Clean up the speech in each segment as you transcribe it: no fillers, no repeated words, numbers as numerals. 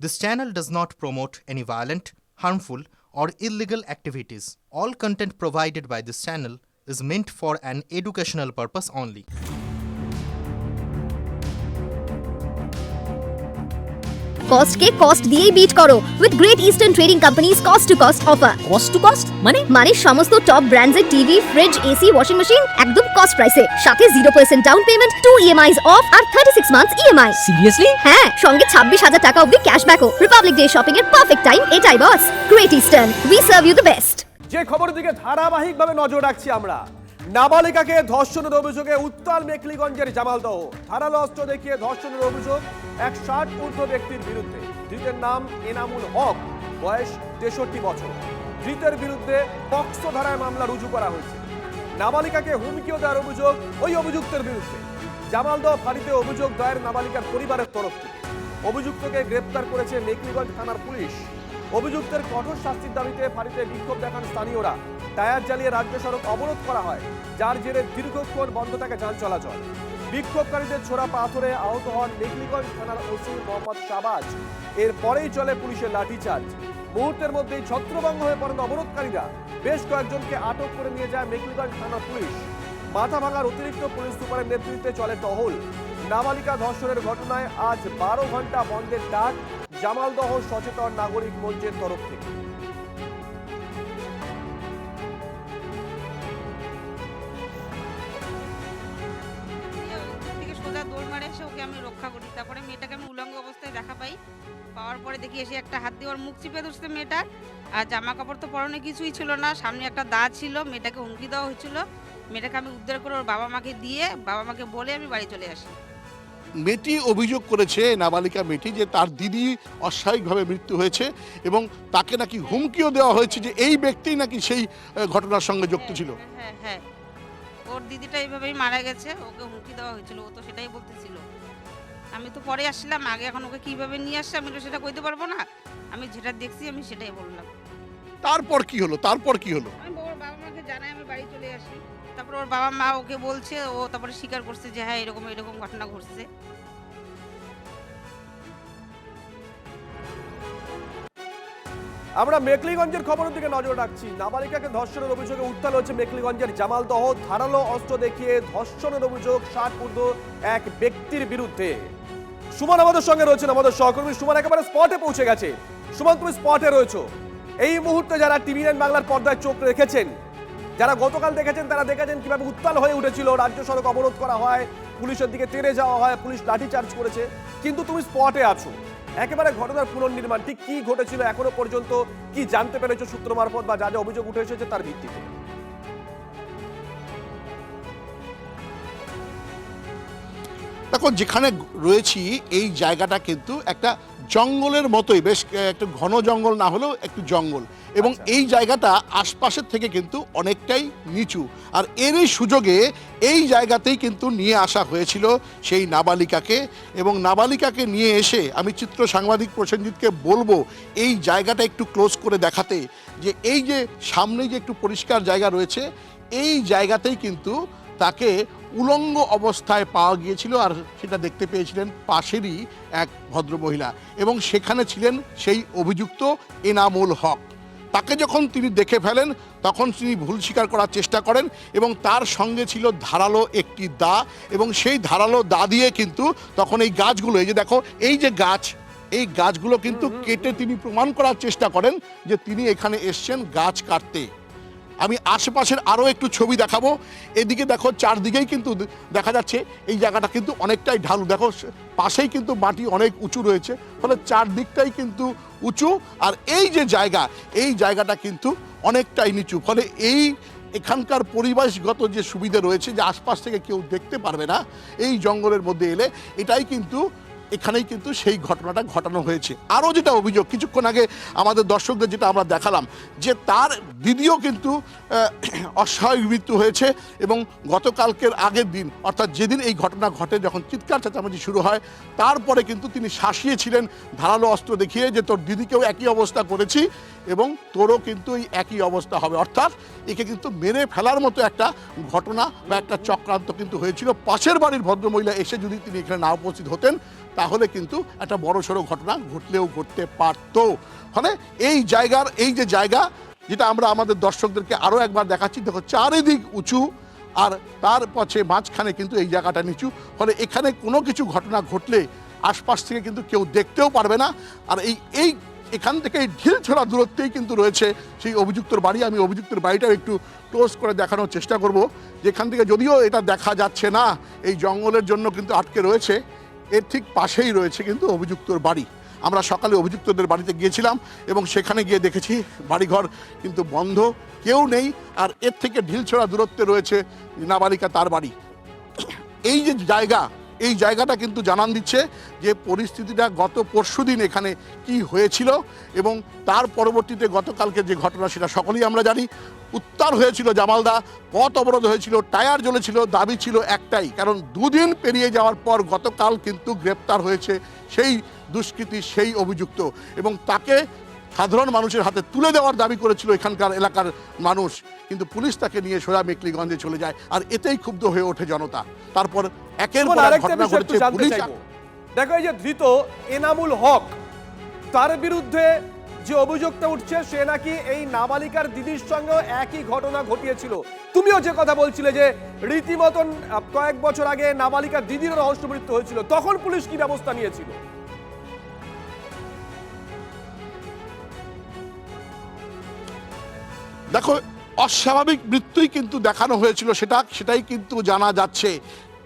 This channel does not promote any violent, harmful, or illegal activities. All content provided by this channel is meant for an educational purpose only. Cost কে cost দিয়েই beat করো with great eastern trading companies cost to cost offer. Cost to cost মানে সমস্ত top ব্র্যান্ডের TV, fridge, AC, washing machine একদম cost প্রাইসে, সাথে 0% down payment, 2 EMIs off আর 36 মান্থস EMI। সিরিয়াসলি? হ্যাঁ, সঙ্গে 26,000 টাকা অবধি ক্যাশব্যাকও। রিপাবলিক ডে শপিং এর পারফেক্ট টাইম এটাই boss. Great eastern, we serve you the best. যে খবরের দিকে ধারাবাহিকভাবে নজর রাখছি আমরা, নাবালিকাকে ধর্ষণের অভিযোগে উত্তাল মেখলিগঞ্জের জামালদহ। ধারালো অস্ত্র দেখিয়ে ধর্ষণের অভিযোগ এক 60 ঊর্ধ্ব ব্যক্তির বিরুদ্ধে। ধৃতের নাম এনামুল হক, বয়স 63 বছর। ধৃতের বিরুদ্ধে পক্সো ধারায় মামলা রুজু করা হয়েছে। নাবালিকাকে হুমকিও দেওয়ার অভিযোগ ওই অভিযুক্তের বিরুদ্ধে। জামালদহ ফাঁড়িতে অভিযোগ দায়ের নাবালিকার পরিবারের তরফ থেকে। অভিযুক্তকে গ্রেপ্তার করেছে মেখলিগঞ্জ থানার পুলিশ। অভিযুক্তের কঠোর শাস্তির দাবিতে ফাঁড়িতে বিক্ষোভ দেখান স্থানীয়রা। টায়ার জ্বালিয়ে রাজ্য সড়ক অবরোধ করা হয়, যার জেরে দীর্ঘক্ষণ বন্ধ থাকে যান চলাচল। বিক্ষোভকারীদের ছোড়া পাথরে আহত হন মেখলিগঞ্জ থানার ওসি মোহাম্মদ শাহবাজ। এরপরেই চলে পুলিশের লাঠিচার্জ। মুহূর্তের মধ্যেই ছত্রভঙ্গ হয়ে পড়েন অবরোধকারীরা। বেশ কয়েকজনকে আটক করে নিয়ে যায় মেখলিগঞ্জ থানার পুলিশ। মাথা ভাঙার অতিরিক্ত পুলিশ সুপারের নেতৃত্বে চলে টহল। নাবালিকা ধর্ষণের ঘটনায় আজ 12 ঘন্টা বন্ধের ডাক জামালদহ সচেতন নাগরিক মঞ্চের তরফ থেকে। সোজা দৌড় মারে এসে ওকে আমি রক্ষা করি। তারপরে মেয়েটাকে আমি উলঙ্গ অবস্থায় দেখা পাওয়ার পরে দেখি এসে একটা হাত দিয়ে ওর মুখ চিপে ধরছে মেয়েটার। আর জামা কাপড় তো পরনে কিছুই ছিল না, সামনে একটা দা ছিল। মেয়েটাকে হুমকি দেওয়া হয়েছিল। মেয়েটাকে আমি উদ্ধার করে ওর বাবা মাকে দিয়ে, বাবা মাকে বলে আমি বাড়ি চলে আসি। মেয়েটি অভিযোগ করেছে, নাবালিকা মেয়েটি, যে তার দিদি অস্বাভাবিকভাবে মৃত্যু হয়েছে এবং তাকে নাকি হুমকিও দেওয়া হয়েছে যে এই ব্যক্তি নাকি সেই ঘটনার সঙ্গে যুক্ত ছিল। হ্যাঁ হ্যাঁ, ওর দিদিটা এইভাবেই মারা গেছে, ওকে হুমকি দেওয়া হয়েছিল, ও তো সেটাই বলতেছিল। আমি তো পরে আসলাম, আগে এখন ওকে কিভাবে নিয়ে আসছে আমি তো সেটা কইতে পারবো না। আমি যেটা দেখছি আমি সেটাই বললাম। তারপর কি হলো? আমি ওর বাবা মাকে জানাই, আমি বাড়ি চলে আসি। তারপর ওর বাবা মা ওকে বলছে, ও তারপরে স্বীকার করছে যে হ্যাঁ এরকম এরকম ঘটনা ঘটছে। আমরা মেখলিগঞ্জের খবরের দিকে নজর রাখছি। নাবালিকাকে ধর্ষণের অভিযোগে উত্তাল হয়েছে মেখলিগঞ্জের জামালদহ। ধারালো অস্ত্র দেখিয়ে ধর্ষণের অভিযোগ 60 ঊর্ধ্ব এক ব্যক্তির বিরুদ্ধে। সুমন আমাদের সঙ্গে রয়েছেন, আমাদের সহকর্মী সুমন একেবারে স্পটে পৌঁছে গেছে। সুমন, তুমি স্পটে রয়েছো এই মুহূর্তে। যারা টিভি9 বাংলার পর্দায় চোখ রেখেছেন, যারা গতকাল দেখেছেন, তারা দেখেছেন কিভাবে উত্তাল হয়ে উঠেছিল। রাজ্য সড়ক অবরোধ করা হয়, পুলিশের দিকে তেড়ে যাওয়া হয়, পুলিশ লাঠিচার্জ করেছে। কিন্তু তুমি স্পটে আছো, একেবারে ঘটনার পুনর্নির্মাণ ঠিক কি ঘটেছিল এখনো পর্যন্ত কি জানতে পেরেছো সূত্র মারফত, বা যা যা অভিযোগ উঠে এসেছে তার ভিত্তিতে? দেখো, যেখানে রয়েছি এই জায়গাটা কিন্তু একটা জঙ্গলের মতোই, বেশ একটু ঘন জঙ্গল না হলেও একটু জঙ্গল, এবং এই জায়গাটা আশপাশের থেকে কিন্তু অনেকটাই নিচু। আর এরই সুযোগে এই জায়গাতেই কিন্তু নিয়ে আসা হয়েছিল সেই নাবালিকাকে। এবং নাবালিকাকে নিয়ে এসে আমি চিত্র সাংবাদিক প্রসেনজিৎকে বলবো এই জায়গাটা একটু ক্লোজ করে দেখাতে, যে এই যে সামনে যে একটু পরিষ্কার জায়গা রয়েছে, এই জায়গাতেই কিন্তু তাকে উলঙ্গ অবস্থায় পাওয়া গিয়েছিল। আর সেটা দেখতে পেয়েছিলেন পাশেরই এক ভদ্রমহিলা, এবং সেখানে ছিলেন সেই অভিযুক্ত এনামুল হক। তাকে যখন তিনি দেখে ফেলেন তখন তিনি ভুল স্বীকার করার চেষ্টা করেন, এবং তার সঙ্গে ছিল ধারালো একটি দা, এবং সেই ধারালো দা দিয়ে কিন্তু তখন এই গাছগুলো, এই যে দেখো এই যে গাছ, এই গাছগুলো কিন্তু কেটে তিনি প্রমাণ করার চেষ্টা করেন যে তিনি এখানে এসছেন গাছ কাটতে। আমি আশেপাশের আরও একটু ছবি দেখাবো। এদিকে দেখো, চারদিকেই কিন্তু দেখা যাচ্ছে এই জায়গাটা কিন্তু অনেকটাই ঢালু। দেখো পাশেই কিন্তু মাটি অনেক উঁচু রয়েছে, ফলে চারদিকটাই কিন্তু উঁচু। আর এই যে জায়গা, এই জায়গাটা কিন্তু অনেকটাই নিচু, ফলে এখানকার পরিবেশগত যে সুবিধা রয়েছে, যে আশপাশ থেকে কেউ দেখতে পারবে না এই জঙ্গলের মধ্যে এলে, এটাই কিন্তু এখানেই কিন্তু সেই ঘটনাটা ঘটানো হয়েছে। আরও যেটা অভিযোগ, কিছুক্ষণ আগে আমাদের দর্শকদের যেটা আমরা দেখালাম, যে তার দিদিও কিন্তু অস্বাভাবিক মৃত্যু হয়েছে, এবং গতকালকের আগের দিন, অর্থাৎ যেদিন এই ঘটনা ঘটে, যখন চিৎকার চেঁচামেচি শুরু হয়, তারপরে কিন্তু তিনি শাসিয়েছিলেন ধারালো অস্ত্র দেখিয়ে যে তোর দিদিকেও একই অবস্থা করেছি, এবং তোরও কিন্তু এই একই অবস্থা হবে। অর্থাৎ একে কিন্তু মেরে ফেলার মতো একটা ঘটনা বা একটা চক্রান্ত কিন্তু হয়েছিল। পাশের বাড়ির ভদ্রমহিলা এসে যদি তিনি এখানে না উপস্থিত হতেন তাহলে কিন্তু একটা বড়সড় ঘটনা ঘটলেও ঘটতে পারত। ফলে এই যে জায়গা যেটা আমরা আমাদের দর্শকদেরকে আরও একবার দেখাচ্ছি, দেখো চারিদিক উঁচু আর তার পথে মাঝখানে কিন্তু এই জায়গাটা নিচু। ফলে এখানে কোনো কিছু ঘটনা ঘটলে আশপাশ থেকে কিন্তু কেউ দেখতেও পারবে না। আর এখান থেকে এই ঢিল ছোড়া দূরত্বেই কিন্তু রয়েছে সেই অভিযুক্তর বাড়ি। আমি অভিযুক্তের বাড়িটাও একটু ক্লোজ করে দেখানোর চেষ্টা করব, যেখান থেকে যদিও এটা দেখা যাচ্ছে না, এই জঙ্গলের জন্য কিন্তু আটকে রয়েছে। এর ঠিক পাশেই রয়েছে কিন্তু অভিযুক্তর বাড়ি। আমরা সকালে অভিযুক্তদের বাড়িতে গিয়েছিলাম এবং সেখানে গিয়ে দেখেছি বাড়িঘর কিন্তু বন্ধ, কেউ নেই। আর এর থেকে ঢিলছোড়া দূরত্বে রয়েছে নাবালিকা তার বাড়ি। এই জায়গাটা কিন্তু জানান দিচ্ছে যে পরিস্থিতিটা গত পরশুদিন এখানে কি হয়েছিল এবং তার পরবর্তীতে গতকালকে যে ঘটনা সেটা সকলেই আমরা জানি। উত্তাল হয়েছিল জামালদা, পথ অবরোধ হয়েছিল, টায়ার জ্বলেছিল, দাবি ছিল একটাই, কারণ দুদিন পেরিয়ে যাওয়ার পর গতকাল কিন্তু গ্রেপ্তার হয়েছে সেই দুষ্কৃতী, সেই অভিযুক্ত, এবং তাকে সাধারণ মানুষের হাতে তুলে দেওয়ার দাবি করেছিল এখানকার এলাকার মানুষ। কিন্তু পুলিশ তাকে নিয়ে সোজা মেকলিগঞ্জে চলে যায়, আর এতেই ক্ষুব্ধ হয়ে ওঠে জনতা। তারপর একের পর এক ঘটনা ঘটেছে। পুলিশ দেখো এই যে ধৃত এনামুল হক, তার বিরুদ্ধে যে অভিযোগটা উঠছে সে নাকি এই নাবালিকার দিদির সঙ্গেও একই ঘটনা ঘটিয়েছিল। তুমিও যে কথা বলছিলে যে রীতিমতন কয়েক বছর আগে নাবালিকার দিদির রহস্য মৃত্যু হয়েছিল, তখন পুলিশ কি ব্যবস্থা নিয়েছিল? দেখো, অস্বাভাবিক মৃত্যুই কিন্তু দেখানো হয়েছিল, সেটাই কিন্তু জানা যাচ্ছে।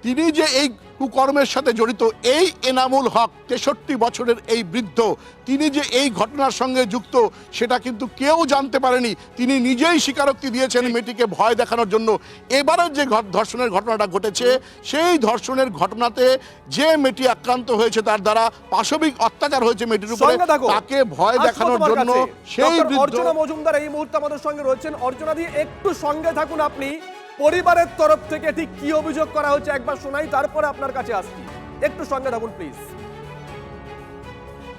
তিনি যে এই কুকর্মের সাথে জড়িত, এই এনামুল হক 63 বছরের এই বৃদ্ধ, তিনি যে এই ঘটনার সঙ্গে যুক্ত সেটা কিন্তু কেউ জানতে পারেনি। তিনি নিজেই স্বীকারোক্তি দিয়েছেন মেয়েটিকে ভয় দেখানোর জন্য। এবারের যে ধর্ষণের ঘটনাটা ঘটেছে, সেই ধর্ষণের ঘটনাতে যে মেয়েটি আক্রান্ত হয়েছে, তার দ্বারা পাশবিক অত্যাচার হয়েছে মেয়েটির উপরে, তাকে ভয় দেখানোর জন্য সেই অর্চনা মজুমদার এই মুহূর্তে আমাদের সঙ্গে রয়েছেন। অর্চনা দি, একটু সঙ্গে থাকুন আপনি। পরিবারের তরফ থেকে ঠিক কি অভিযোগ করা হচ্ছে একবার শোনাই, তারপরে আপনার কাছে আসছি। একটু সঙ্গে থাকুন প্লিজ।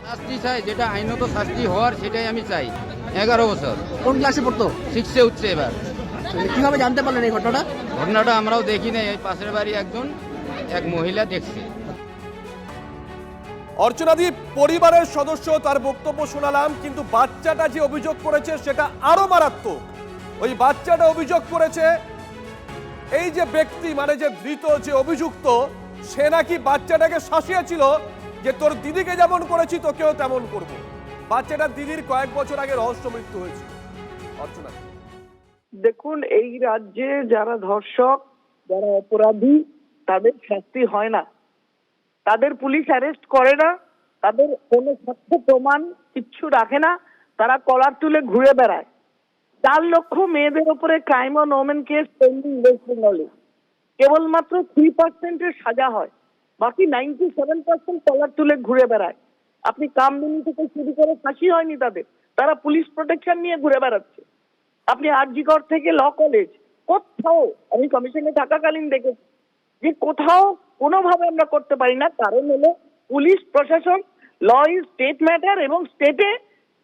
শাস্তি চাই, যেটা আইনত শাস্তি হওয়ার সেটাই আমি চাই। 11 বছর। কোন ক্লাসে পড়তো? 6-এ উঠছে এবার। কিভাবে জানতে পারলেন এই ঘটনাটা আমরাও দেখি নাই, এই পাশের বাড়ি এক মহিলা দেখছে। অর্চনাদি, পরিবারের সদস্য তার বক্তব্য শোনালাম, কিন্তু বাচ্চাটা যে অভিযোগ করেছে সেটা আরো মারাত্মক। ওই বাচ্চাটা অভিযোগ করেছে এই যে ব্যক্তি, মানে যে ধৃত, যে অভিযুক্ত, সে নাকি বাচ্চাটাকে শাসিয়েছিল যে তোর দিদিকে যেমন করেছি তোকেও তেমন করব। বাচ্চাটার দিদির কয়েক বছর আগে রহস্য মৃত্যু হয়েছিল। অর্চনা, দেখুন, এই রাজ্যে যারা ধর্ষক, যারা অপরাধী, তাদের শাস্তি হয় না, তাদের পুলিশ অ্যারেস্ট করে না, তাদের কোনো সাক্ষ্য প্রমাণ কিচ্ছু রাখে না, তারা কলার তুলে ঘুরে বেড়ায়। 4 লক্ষ মেয়েদের উপরে crime on women case pending West বেঙ্গলে, কেবলমাত্র 3% সাজা হয়, বাকি 97% কলার তুলে ঘুরে বেড়ায়। আপনি কামদুনি থেকে শুরু করে ফাঁসি হয়নি তাদের, তারা পুলিশ প্রোটেকশন নিয়ে ঘুরে বেড়াচ্ছে। আপনি আরজিকর থেকে ল কলেজ, কোথাও আমি কমিশনে থাকাকালীন দেখেছি যে কোথাও কোনোভাবে আমরা করতে পারি না, কারণ হলো পুলিশ প্রশাসন, ল ইজ স্টেট ম্যাটার, এবং স্টেটে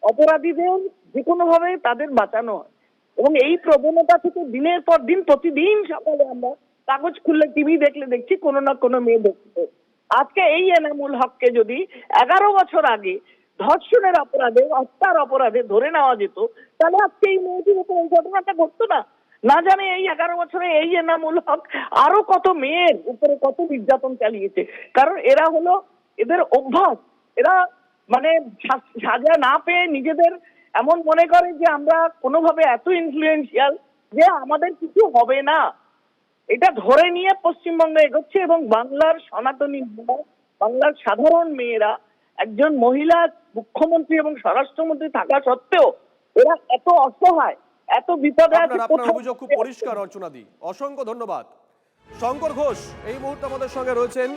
অপরাধীদের যে কোনো ভাবে তাদের বাঁচানো হয়। এবং এই প্রবণতা থেকে দিনের পর দিন, প্রতিদিন সকালে আমরা কাগজ খুললে, টিভি দেখলে দেখছি কোনো না কোনো মেয়ে দেখছে। আজকে এই এনামুল হককে যদি 11 বছর আগে ধর্ষণের অপরাধে, হত্যার অপরাধে ধরে নেওয়া যেত, তাহলে আজকে এই মেয়েটির উপর এই ঘটনাটা ঘটতো না। না জানে এই 11 বছরে এই এনামুল হক আরো কত মেয়ের উপরে কত নির্যাতন চালিয়েছে। কারণ এরা হলো, এদের অভ্যাস, এরা মানে সাজা না পেয়ে নিজেদের এমন মনে করে যে আমরা কোনোভাবে এত ইনফ্লুয়েন্সিয়াল যে আমাদের কিছু হবে না, এটা ধরে নিয়ে পশ্চিমবঙ্গে এগোচ্ছে। এবং বাংলার সনাতনী, বাংলার সাধারণ মেয়েরা, একজন মহিলা মুখ্যমন্ত্রী এবং স্বরাষ্ট্রমন্ত্রী থাকা সত্ত্বেও এরা এত অসহায়, এত বিপদে আছে। আপনার অভিযোগ খুব পরিষ্কার অর্চনাদি, অসংখ্য ধন্যবাদ। শঙ্কর ঘোষ এই মুহূর্তে আমাদের সঙ্গে রয়েছেন।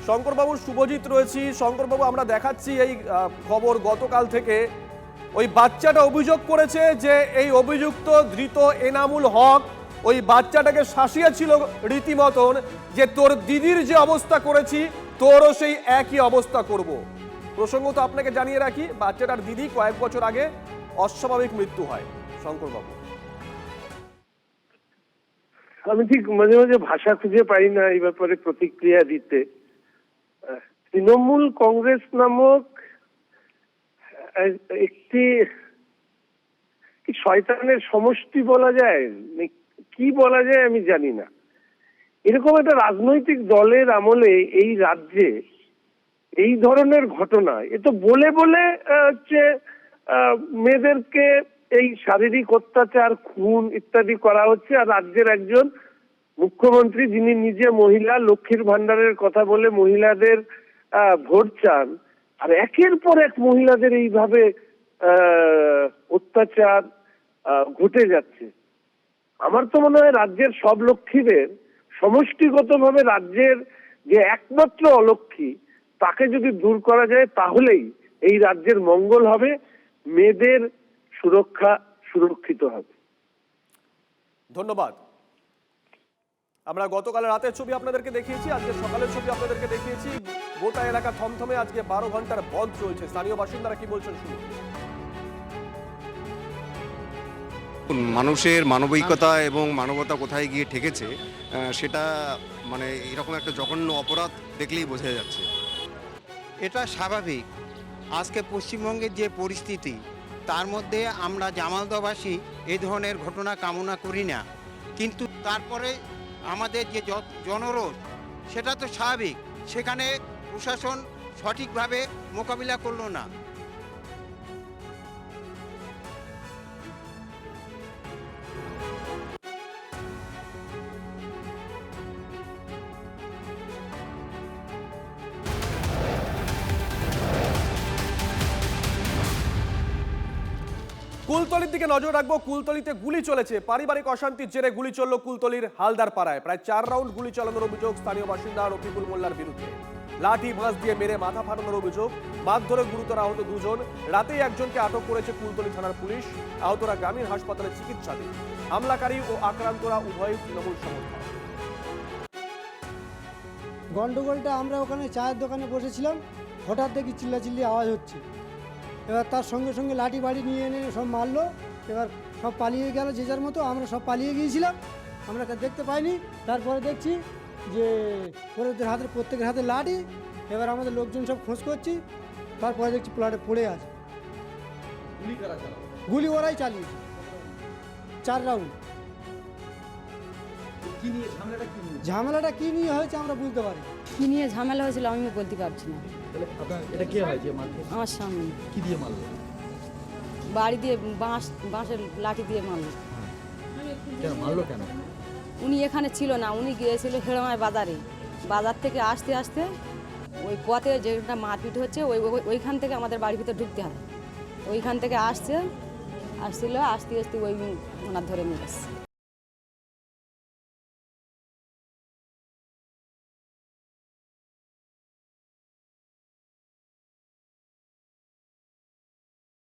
শঙ্করবাবু, শুভজিৎ রয়েছি। শঙ্করবাবু, আমরা দেখাচ্ছি এই খবর গতকাল থেকে। ওই বাচ্চাটা অভিযোগ করেছে যে এই অভিযুক্ত ধৃত এনামুল হক ওই বাচ্চাটাকে শাসিয়েছিল রীতিমতন, যে তোর দিদির যে অবস্থা করেছি তোরও সেই একই অবস্থা করব। প্রসঙ্গত আপনাকে জানিয়ে রাখি, বাচ্চাটার দিদি কয়েক বছর আগে অস্বাভাবিক মৃত্যু হয়। শঙ্করবাবু, আমি ঠিক মাঝে মাঝে ভাষা খুঁজে পাই না এই ব্যাপারে প্রতিক্রিয়া দিতে। তৃণমূল কংগ্রেস নামক একটি কি শয়তানের সমষ্টি বলা যায়, কি বলা যায় আমি জানি না। এরকম একটা রাজনৈতিক দলের আমলে এই রাজ্যে এই ধরনের ঘটনা, এ তো বলে বলে হচ্ছে মেয়েদেরকে এই শারীরিক অত্যাচার, খুন ইত্যাদি করা হচ্ছে, আর রাজ্যের একজন মুখ্যমন্ত্রী যিনি নিজে মহিলা, লক্ষ্মীর ভান্ডারের কথা বলে মহিলাদের ভোট চান, আর একের পর এক মহিলাদের এইভাবে অত্যাচার ঘটে যাচ্ছে। আমার তো মনে হয় রাজ্যের সব লক্ষ্মীদের সমষ্টিগতভাবে রাজ্যের যে একমাত্র অলক্ষ্মী তাকে যদি দূর করা যায় তাহলেই এই রাজ্যের মঙ্গল হবে, মেয়েদের সুরক্ষা সুরক্ষিত হবে। ধন্যবাদ। আমরা গতকাল রাতের ছবি আপনাদেরকে দেখিয়েছি, আজকে সকালের ছবি আপনাদেরকে দেখিয়েছি। গোটা এলাকা থমথমে, আজকে 12 ঘন্টার বন্ধ চলছে। স্থানীয় বাসিন্দারা কি বলছেন শুনুন। মানুষের মানবিকতা এবং মানবতা কোথায় গিয়ে ঠেকেছে সেটা মানে এরকম একটা জঘন্য অপরাধ দেখলেই বোঝা যাচ্ছে। এটা স্বাভাবিক। আজকে পশ্চিমবঙ্গের যে পরিস্থিতি, তার মধ্যে আমরা জামালদাবাসী এই ধরনের ঘটনা কামনা করি না, কিন্তু তারপরে আমাদের যে জনরোষ, সেটা তো স্বাভাবিক। সেখানে প্রশাসন সঠিকভাবে মোকাবিলা করলো না। কুলতলির দিকে নজর রাখবো। কুলতলিতে গুলি চলেছে। পারিবারিক অশান্তির জেরে গুলি চলল কুলতলির হালদার পাড়ায়। প্রায় 4 রাউন্ড গুলি চালানোর অভিযোগ স্থানীয় বাসিন্দা রফিকুল মোল্লার বিরুদ্ধে। লাঠি ভাঁজ দিয়ে মেরে মাথা ফাটানোর অভিযোগ। মারধরে গুরুতর আহত 2 জন। রাতেই একজনকে আটক করেছে কুলতলি থানার পুলিশ। আহতরা গ্রামীণ হাসপাতালে চিকিৎসাধীন। হামলাকারী ও আক্রান্তরা উভয়ই তৃণমূল সমর্থক। গন্ডগোলটা আমরা ওখানে চায়ের দোকানে বসেছিলাম, হঠাৎ দেখি চিল্লাচিল্লি আওয়াজ হচ্ছে। এবার তার সঙ্গে সঙ্গে লাঠি বাড়ি নিয়ে এনে সব মারলো। এবার সব পালিয়ে গেল যে যার মতো। আমরা সব পালিয়ে গিয়েছিলাম, আমরা দেখতে পাইনি। তারপরে দেখছি যে ওদের হাতে, প্রত্যেকের হাতে লাঠি। এবার আমাদের লোকজন সব খোঁজ করছি, তারপরে দেখছি প্লাটে পড়ে আছে। গুলি ওরাই চালিয়েছে 4 রাউন্ড। ঝামেলাটা কি নিয়ে হয়েছে আমরা বুঝতে পারি। কি নিয়ে ঝামেলা হয়েছিল আমি বলতে পারছি না। এটা কে হয় যে আমার সামনে কি দিয়ে মারলো? বাড়ি দিয়ে বাঁশের লাঠি দিয়ে মারলো। মারলো কেন? উনি এখানে ছিল না, উনি গিয়েছিল হেড়মায় বাজারে। বাজার থেকে আসতে আসতে ওই পথে যেটা মারপিট হচ্ছে ওইখান থেকে আমাদের বাড়ির ভিতরে ঢুকতে হয়। ওইখান থেকে আসছিল, আসতে আসতে ওই ওনার ধরে মেরেছে।